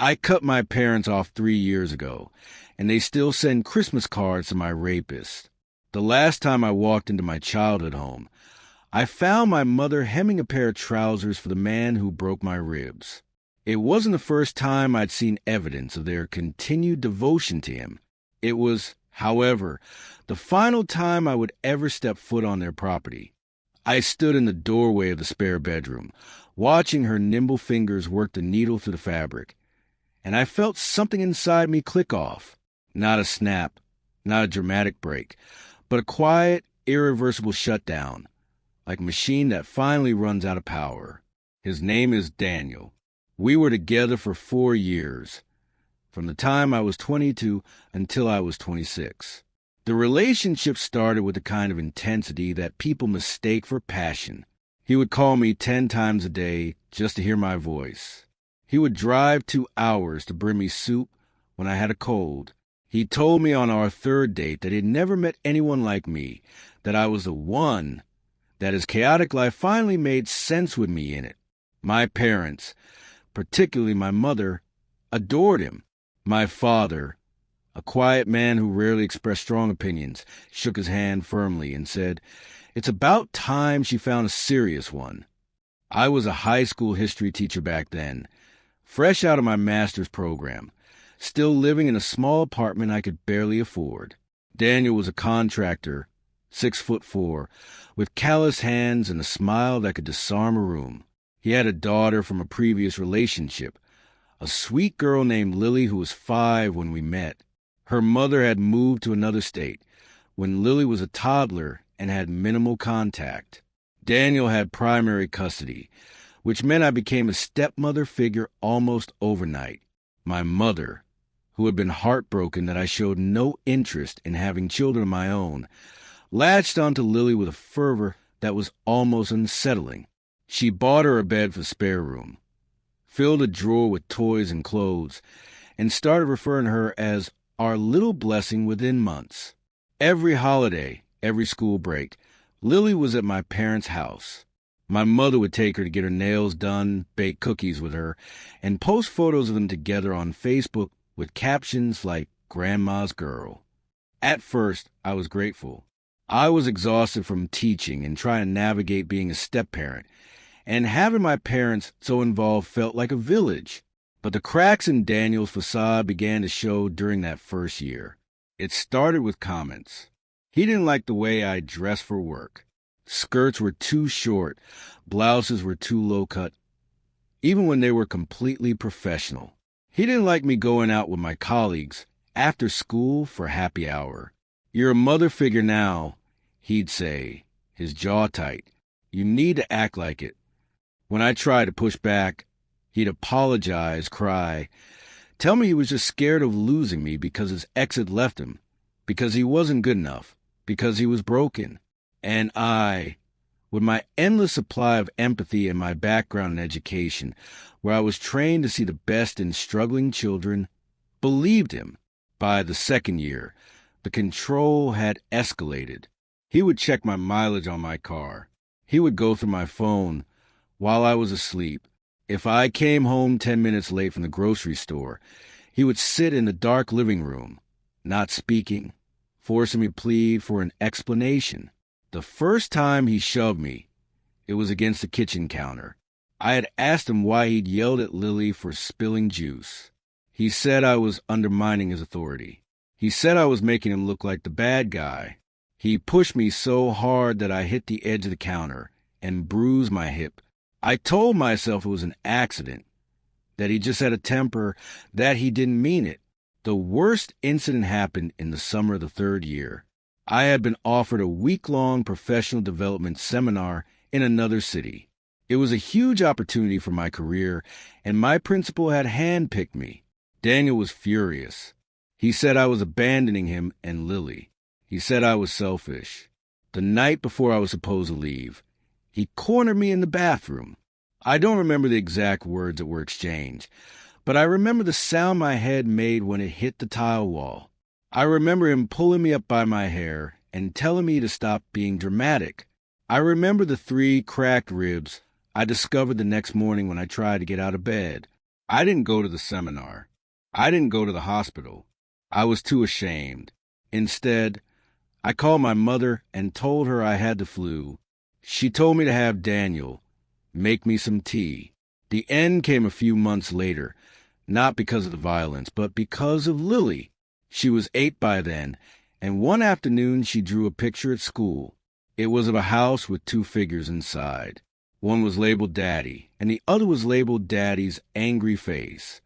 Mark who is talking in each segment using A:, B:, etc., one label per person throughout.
A: I cut my parents off 3 years ago, and they still send Christmas cards to my rapist. The last time I walked into my childhood home, I found my mother hemming a pair of trousers for the man who broke my ribs. It wasn't the first time I'd seen evidence of their continued devotion to him. It was, however, the final time I would ever step foot on their property. I stood in the doorway of the spare bedroom, watching her nimble fingers work the needle through the fabric, and I felt something inside me click off. Not a snap, not a dramatic break, but a quiet, irreversible shutdown, like a machine that finally runs out of power. His name is Daniel. We were together for 4 years, from the time I was 22 until I was 26. The relationship started with the kind of intensity that people mistake for passion. He would call me 10 times a day just to hear my voice. He would drive 2 hours to bring me soup when I had a cold. He told me on our third date that he'd never met anyone like me, that I was the one, that his chaotic life finally made sense with me in it. My parents, particularly my mother, adored him. My father, a quiet man who rarely expressed strong opinions, shook his hand firmly and said, "It's about time she found a serious one." I was a high school history teacher back then, fresh out of my master's program, still living in a small apartment I could barely afford. Daniel was a contractor, 6'4", with callous hands and a smile that could disarm a room. He had a daughter from a previous relationship, a sweet girl named Lily who was 5 when we met. Her mother had moved to another state when Lily was a toddler and had minimal contact. Daniel had primary custody, which meant I became a stepmother figure almost overnight. My mother, who had been heartbroken that I showed no interest in having children of my own, latched onto Lily with a fervor that was almost unsettling. She bought her a bed for the spare room, filled a drawer with toys and clothes, and started referring to her as our little blessing within months. Every holiday, every school break, Lily was at my parents' house. My mother would take her to get her nails done, bake cookies with her, and post photos of them together on Facebook with captions like "Grandma's Girl." At first, I was grateful. I was exhausted from teaching and trying to navigate being a step-parent, and having my parents so involved felt like a village. But the cracks in Daniel's facade began to show during that first year. It started with comments. He didn't like the way I dressed for work. Skirts were too short, blouses were too low-cut, even when they were completely professional. He didn't like me going out with my colleagues after school for happy hour. "You're a mother figure now," he'd say, his jaw tight. "You need to act like it." When I tried to push back, he'd apologize, cry, tell me he was just scared of losing me because his ex had left him, because he wasn't good enough, because he was broken. And I, with my endless supply of empathy and my background in education, where I was trained to see the best in struggling children, believed him. By the second year, the control had escalated. He would check my mileage on my car. He would go through my phone while I was asleep. If I came home 10 minutes late from the grocery store, he would sit in the dark living room, not speaking, forcing me to plead for an explanation. The first time he shoved me, it was against the kitchen counter. I had asked him why he'd yelled at Lily for spilling juice. He said I was undermining his authority. He said I was making him look like the bad guy. He pushed me so hard that I hit the edge of the counter and bruised my hip. I told myself it was an accident, that he just had a temper, that he didn't mean it. The worst incident happened in the summer of the 3rd year. I had been offered a week-long professional development seminar in another city. It was a huge opportunity for my career, and my principal had handpicked me. Daniel was furious. He said I was abandoning him and Lily. He said I was selfish. The night before I was supposed to leave, he cornered me in the bathroom. I don't remember the exact words that were exchanged, but I remember the sound my head made when it hit the tile wall. I remember him pulling me up by my hair and telling me to stop being dramatic. I remember the 3 cracked ribs I discovered the next morning when I tried to get out of bed. I didn't go to the seminar. I didn't go to the hospital. I was too ashamed. Instead, I called my mother and told her I had the flu. She told me to have Daniel make me some tea. The end came a few months later, not because of the violence, but because of Lily. She was 8 by then, and one afternoon she drew a picture at school. It was of a house with 2 figures inside. One was labeled Daddy, and the other was labeled Daddy's angry face.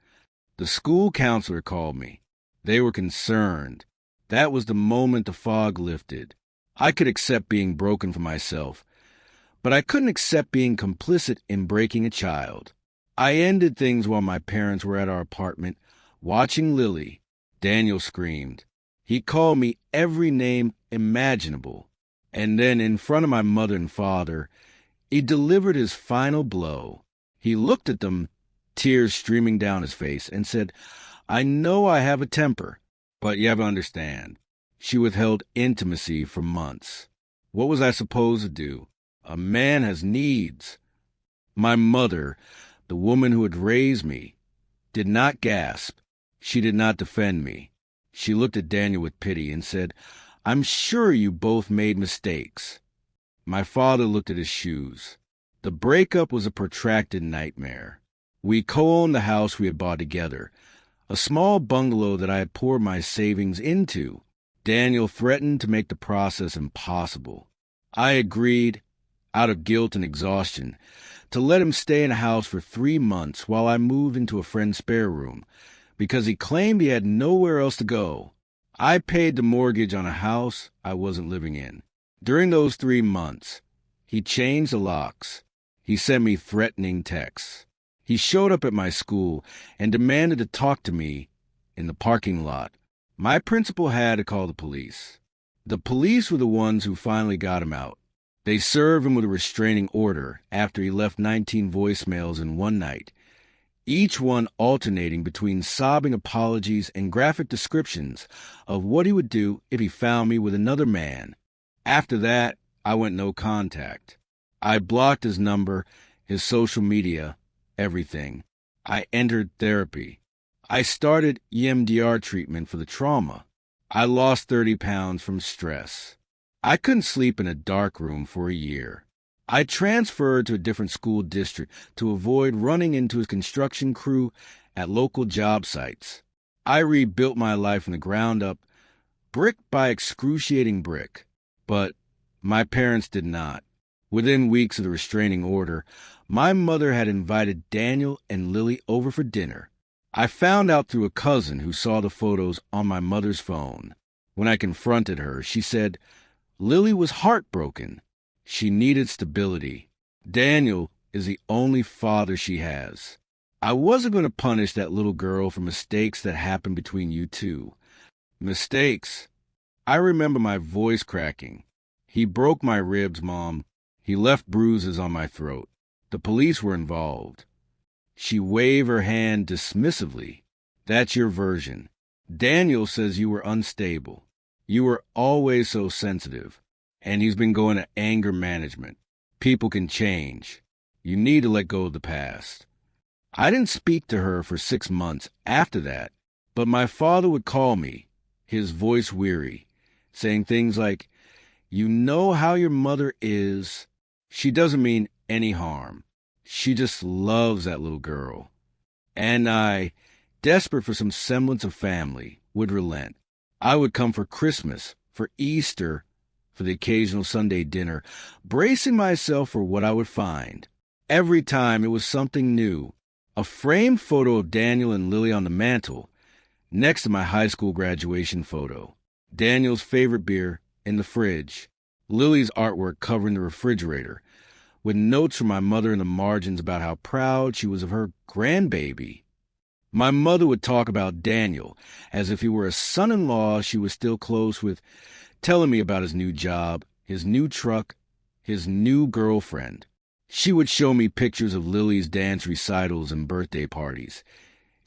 A: The school counselor called me. They were concerned. That was the moment the fog lifted. I could accept being broken for myself, but I couldn't accept being complicit in breaking a child. I ended things while my parents were at our apartment, watching Lily. Daniel screamed. He called me every name imaginable. And then, in front of my mother and father, he delivered his final blow. He looked at them, tears streaming down his face, and said, "I know I have a temper, but you have to understand, she withheld intimacy for months. What was I supposed to do? A man has needs." My mother, the woman who had raised me, did not gasp. She did not defend me. She looked at Daniel with pity and said, "I'm sure you both made mistakes." My father looked at his shoes. The breakup was a protracted nightmare. We co-owned the house we had bought together, a small bungalow that I had poured my savings into. Daniel threatened to make the process impossible. I agreed, out of guilt and exhaustion, to let him stay in the house for 3 months while I moved into a friend's spare room, because he claimed he had nowhere else to go. I paid the mortgage on a house I wasn't living in. During those 3 months, he changed the locks. He sent me threatening texts. He showed up at my school and demanded to talk to me in the parking lot. My principal had to call the police. The police were the ones who finally got him out. They served him with a restraining order after he left 19 voicemails in one night, each one alternating between sobbing apologies and graphic descriptions of what he would do if he found me with another man. After that, I went no contact. I blocked his number, his social media, everything. I entered therapy. I started EMDR treatment for the trauma. I lost 30 pounds from stress. I couldn't sleep in a dark room for a year. I transferred to a different school district to avoid running into his construction crew at local job sites. I rebuilt my life from the ground up, brick by excruciating brick. But my parents did not. Within weeks of the restraining order, my mother had invited Daniel and Lily over for dinner. I found out through a cousin who saw the photos on my mother's phone. When I confronted her, she said Lily was heartbroken. She needed stability. Daniel is the only father she has. I wasn't going to punish that little girl for mistakes that happened between you two. Mistakes. I remember my voice cracking. He broke my ribs, Mom. He left bruises on my throat. The police were involved. She waved her hand dismissively. That's your version. Daniel says you were unstable. You were always so sensitive. And he's been going to anger management. People can change. You need to let go of the past. I didn't speak to her for 6 months after that, but my father would call me, his voice weary, saying things like, "You know how your mother is. She doesn't mean any harm. She just loves that little girl." And I, desperate for some semblance of family, would relent. I would come for Christmas, for Easter, for the occasional Sunday dinner, bracing myself for what I would find. Every time it was something new. A framed photo of Daniel and Lily on the mantle, next to my high school graduation photo. Daniel's favorite beer in the fridge. Lily's artwork covering the refrigerator, with notes from my mother in the margins about how proud she was of her grandbaby. My mother would talk about Daniel as if he were a son-in-law she was still close with, telling me about his new job, his new truck, his new girlfriend. She would show me pictures of Lily's dance recitals and birthday parties.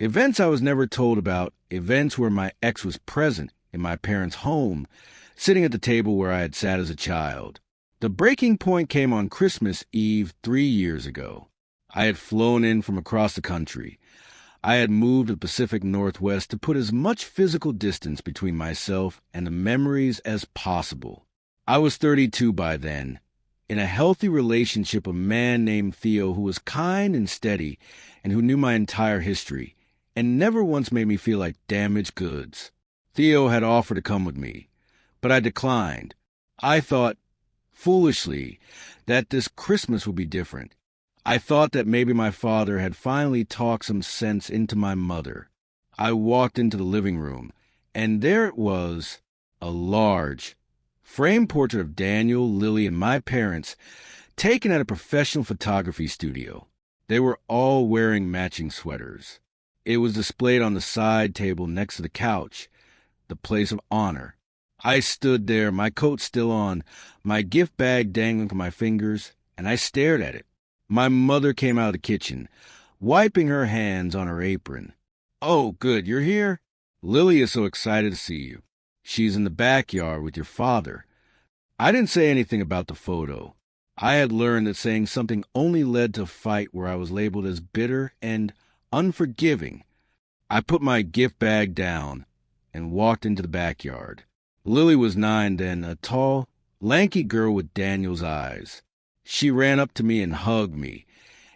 A: Events I was never told about, events where my ex was present in my parents' home, sitting at the table where I had sat as a child. The breaking point came on Christmas Eve 3 years ago. I had flown in from across the country. I had moved to the Pacific Northwest to put as much physical distance between myself and the memories as possible. I was 32 by then, in a healthy relationship with a man named Theo who was kind and steady and who knew my entire history and never once made me feel like damaged goods. Theo had offered to come with me, but I declined. I thought, foolishly, that this Christmas would be different. I thought that maybe my father had finally talked some sense into my mother. I walked into the living room, and there it was, a large, framed portrait of Daniel, Lily, and my parents, taken at a professional photography studio. They were all wearing matching sweaters. It was displayed on the side table next to the couch, the place of honor. I stood there, my coat still on, my gift bag dangling from my fingers, and I stared at it. My mother came out of the kitchen, wiping her hands on her apron. "Oh, good, you're here? Lily is so excited to see you. She's in the backyard with your father." I didn't say anything about the photo. I had learned that saying something only led to a fight where I was labeled as bitter and unforgiving. I put my gift bag down and walked into the backyard. Lily was 9 then, a tall, lanky girl with Daniel's eyes. She ran up to me and hugged me,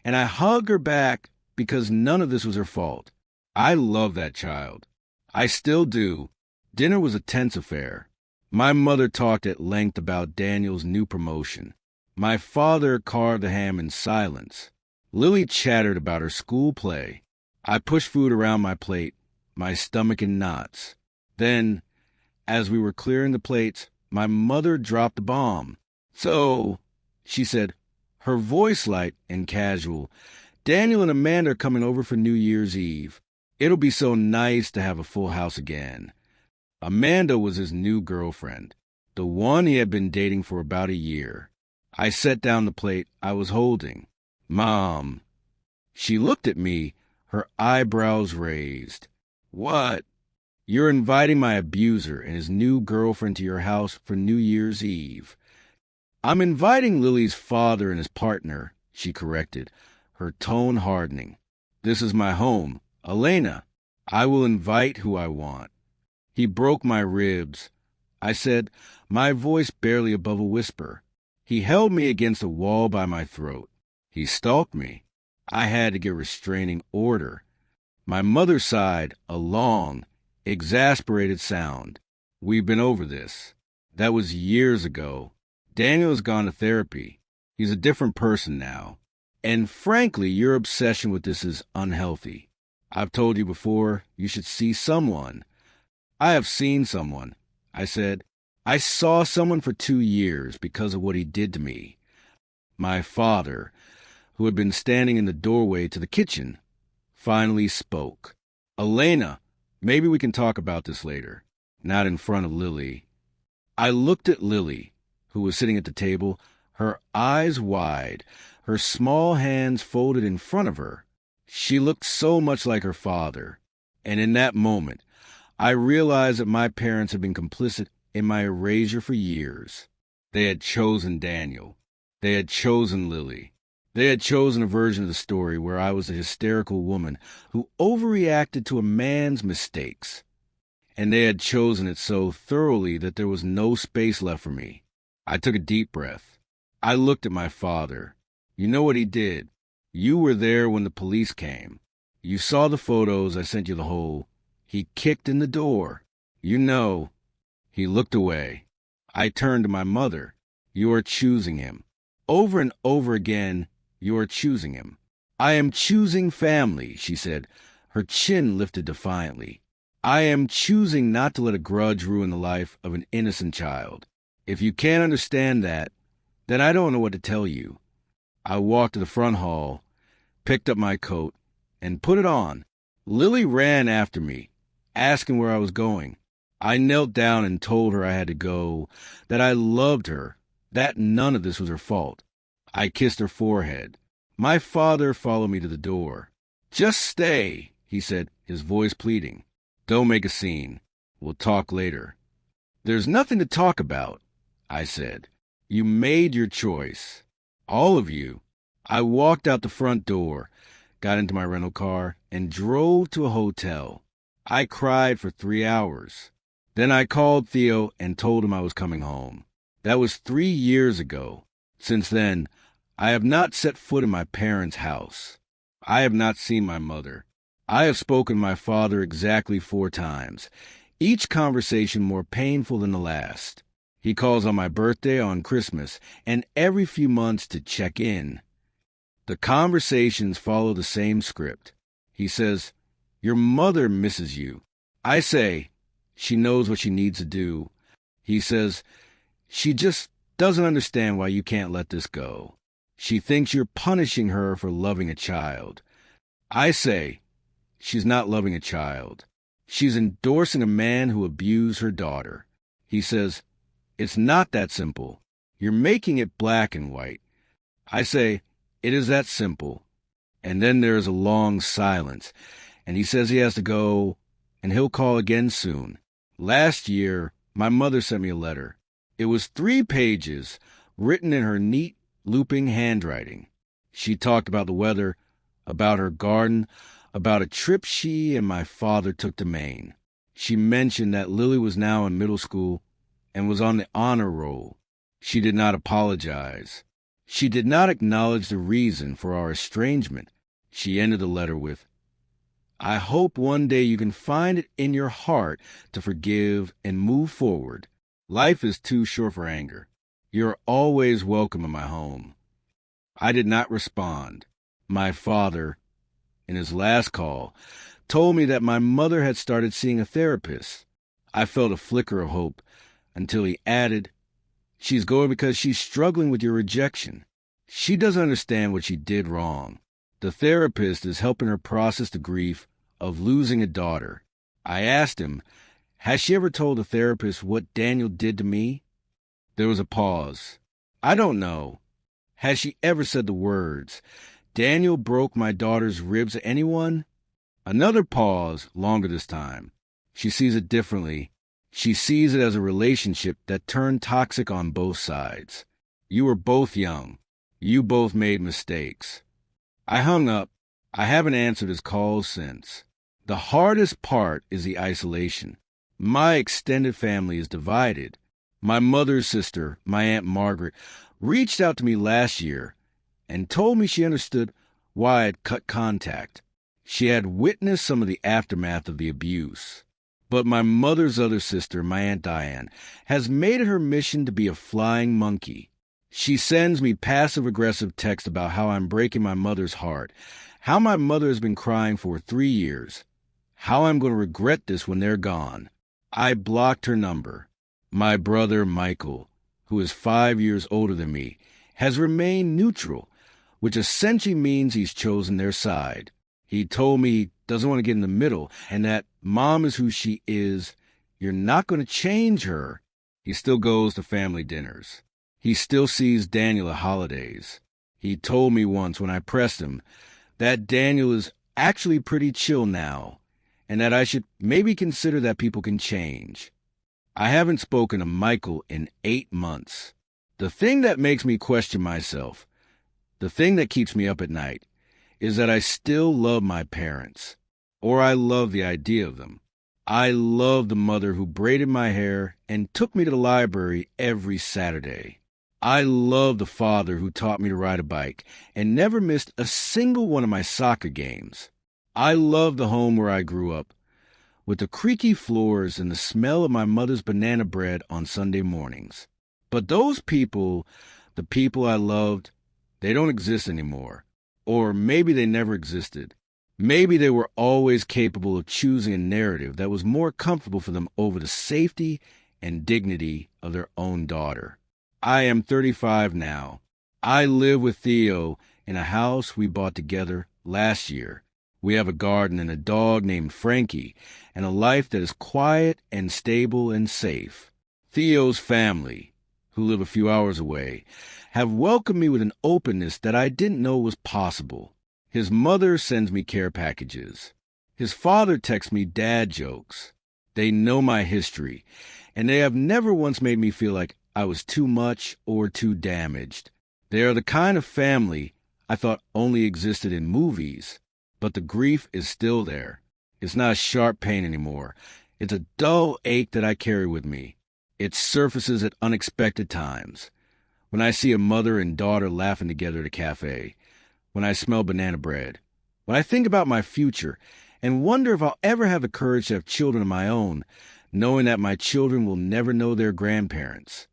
A: and I hugged her back because none of this was her fault. I love that child. I still do. Dinner was a tense affair. My mother talked at length about Daniel's new promotion. My father carved the ham in silence. Lily chattered about her school play. I pushed food around my plate, my stomach in knots. Then, as we were clearing the plates, my mother dropped the bomb. "So," she said, her voice light and casual, "Daniel and Amanda are coming over for New Year's Eve. It'll be so nice to have a full house again." Amanda was his new girlfriend, the one he had been dating for about a year. I set down the plate I was holding. "Mom." She looked at me, her eyebrows raised. "What?" "You're inviting my abuser and his new girlfriend to your house for New Year's Eve." "I'm inviting Lily's father and his partner," she corrected, her tone hardening. "This is my home, Elena. I will invite who I want." He broke my ribs. I said, my voice barely above a whisper. He held me against a wall by my throat. He stalked me. I had to get restraining order. My mother sighed, a long, exasperated sound. "We've been over this. That was years ago. Daniel has gone to therapy. He's a different person now. And frankly, your obsession with this is unhealthy. I've told you before, you should see someone." "I have seen someone," I said. "I saw someone for 2 years because of what he did to me." My father, who had been standing in the doorway to the kitchen, finally spoke. "Elena, maybe we can talk about this later, not in front of Lily." I looked at Lily, who was sitting at the table, her eyes wide, her small hands folded in front of her. She looked so much like her father, and in that moment, I realized that my parents had been complicit in my erasure for years. They had chosen Daniel. They had chosen Lily. They had chosen a version of the story where I was a hysterical woman who overreacted to a man's mistakes. And they had chosen it so thoroughly that there was no space left for me. I took a deep breath. I looked at my father. "You know what he did. You were there when the police came. You saw the photos I sent you the whole. He kicked in the door. You know." He looked away. I turned to my mother. "You are choosing him. Over and over again, you are choosing him." "I am choosing family," she said, her chin lifted defiantly. "I am choosing not to let a grudge ruin the life of an innocent child. If you can't understand that, then I don't know what to tell you." I walked to the front hall, picked up my coat, and put it on. Lily ran after me, asking where I was going. I knelt down and told her I had to go, that I loved her, that none of this was her fault. I kissed her forehead. My father followed me to the door. "Just stay," he said, his voice pleading. "Don't make a scene. We'll talk later." "There's nothing to talk about," I said. "You made your choice. All of you." I walked out the front door, got into my rental car, and drove to a hotel. I cried for 3 hours. Then I called Theo and told him I was coming home. That was 3 years ago. Since then, I have not set foot in my parents' house. I have not seen my mother. I have spoken to my father exactly 4 times, each conversation more painful than the last. He calls on my birthday, on Christmas, and every few months to check in. The conversations follow the same script. He says, "Your mother misses you." I say, "She knows what she needs to do." He says, "She just doesn't understand why you can't let this go. She thinks you're punishing her for loving a child." I say, "She's not loving a child. She's endorsing a man who abused her daughter." He says, "It's not that simple. You're making it black and white." I say, "It is that simple." And then there is a long silence, and he says he has to go, and he'll call again soon. Last year, my mother sent me a letter. It was 3 pages, written in her neat, looping handwriting. She talked about the weather, about her garden, about a trip she and my father took to Maine. She mentioned that Lily was now in middle school and was on the honor roll. She did not apologize. She did not acknowledge the reason for our estrangement. She ended the letter with, "I hope one day you can find it in your heart to forgive and move forward. Life is too short for anger. You're always welcome in my home." I did not respond. My father, in his last call, told me that my mother had started seeing a therapist. I felt a flicker of hope until he added, "She's going because she's struggling with your rejection. She doesn't understand what she did wrong. The therapist is helping her process the grief of losing a daughter." I asked him, "Has she ever told the therapist what Daniel did to me?" There was a pause. "I don't know. Has she ever said the words, 'Daniel broke my daughter's ribs' to anyone?" Another pause, longer this time. She sees it differently. She sees it as a relationship that turned toxic on both sides. You were both young. You both made mistakes. I hung up. I haven't answered his calls since. The hardest part is the isolation. My extended family is divided. My mother's sister, my Aunt Margaret, reached out to me last year and told me she understood why I had cut contact. She had witnessed some of the aftermath of the abuse. But my mother's other sister, my Aunt Diane, has made it her mission to be a flying monkey. She sends me passive-aggressive texts about how I'm breaking my mother's heart, how my mother has been crying for 3 years, how I'm going to regret this when they're gone. I blocked her number. My brother, Michael, who is 5 years older than me, has remained neutral, which essentially means he's chosen their side. He told me he doesn't want to get in the middle, and that Mom is who she is. You're not going to change her. He still goes to family dinners. He still sees Daniel at holidays. He told me once when I pressed him that Daniel is actually pretty chill now, and that I should maybe consider that people can change. I haven't spoken to Michael in 8 months. The thing that makes me question myself, the thing that keeps me up at night, is that I still love my parents, or I love the idea of them. I love the mother who braided my hair and took me to the library every Saturday. I love the father who taught me to ride a bike and never missed a single one of my soccer games. I love the home where I grew up, with the creaky floors and the smell of my mother's banana bread on Sunday mornings. But those people, the people I loved, they don't exist anymore. Or maybe they never existed. Maybe they were always capable of choosing a narrative that was more comfortable for them over the safety and dignity of their own daughter. I am 35 now. I live with Theo in a house we bought together last year. We have a garden and a dog named Frankie, and a life that is quiet and stable and safe. Theo's family, who live a few hours away, have welcomed me with an openness that I didn't know was possible. His mother sends me care packages. His father texts me dad jokes. They know my history, and they have never once made me feel like I was too much or too damaged. They are the kind of family I thought only existed in movies. but the grief is still there. It's not a sharp pain anymore. It's a dull ache that I carry with me. It surfaces at unexpected times. When I see a mother and daughter laughing together at a cafe, when I smell banana bread, when I think about my future and wonder if I'll ever have the courage to have children of my own, knowing that my children will never know their grandparents.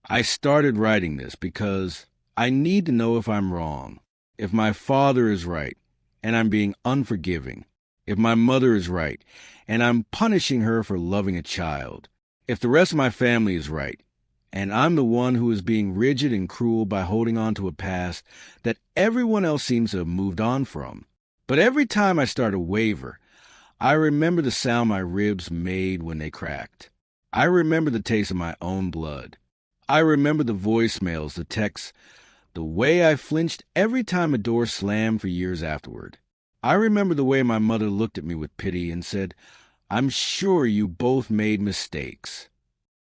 A: I started writing this because I need to know if I'm wrong, if my father is right and I'm being unforgiving, if my mother is right and I'm punishing her for loving a child, if the rest of my family is right and I'm the one who is being rigid and cruel by holding on to a past that everyone else seems to have moved on from. But every time I start to waver, I remember the sound my ribs made when they cracked. I remember the taste of my own blood. I remember the voicemails, the texts, the way I flinched every time a door slammed for years afterward. I remember the way my mother looked at me with pity and said, "I'm sure you both made mistakes."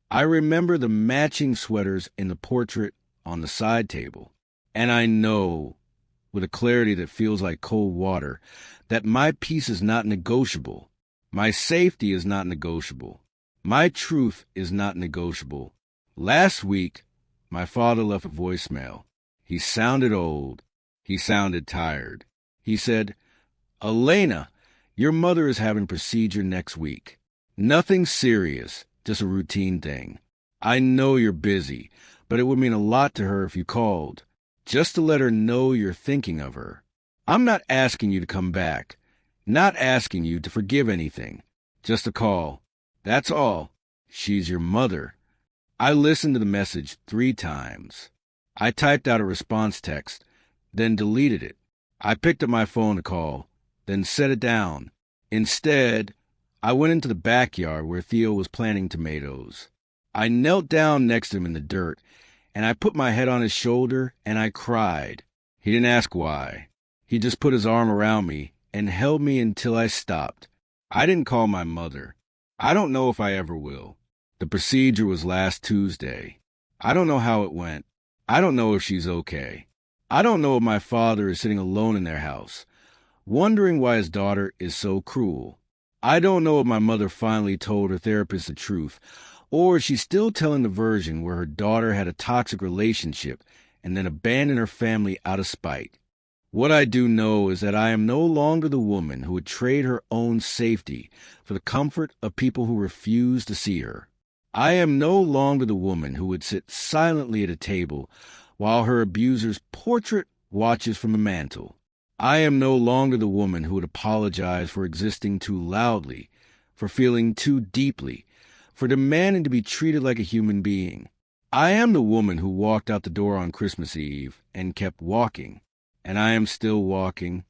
A: I remember the matching sweaters in the portrait on the side table. And I know, with a clarity that feels like cold water, that my peace is not negotiable. My safety is not negotiable. My truth is not negotiable. Last week, my father left a voicemail. He sounded old. He sounded tired. He said, "Elena, your mother is having procedure next week. Nothing serious, just a routine thing. I know you're busy, but it would mean a lot to her if you called, just to let her know you're thinking of her. I'm not asking you to come back, not asking you to forgive anything, just a call. That's all. She's your mother." I listened to the message 3 times. I typed out a response text, then deleted it. I picked up my phone to call, then set it down. Instead, I went into the backyard where Theo was planting tomatoes. I knelt down next to him in the dirt, and I put my head on his shoulder, and I cried. He didn't ask why. He just put his arm around me and held me until I stopped. I didn't call my mother. I don't know if I ever will. The procedure was last Tuesday. I don't know how it went. I don't know if she's okay. I don't know if my father is sitting alone in their house, wondering why his daughter is so cruel. I don't know if my mother finally told her therapist the truth, or if she's still telling the version where her daughter had a toxic relationship and then abandoned her family out of spite. What I do know is that I am no longer the woman who would trade her own safety for the comfort of people who refuse to see her. I am no longer the woman who would sit silently at a table while her abuser's portrait watches from a mantel. I am no longer the woman who would apologize for existing too loudly, for feeling too deeply, for demanding to be treated like a human being. I am the woman who walked out the door on Christmas Eve and kept walking, and I am still walking.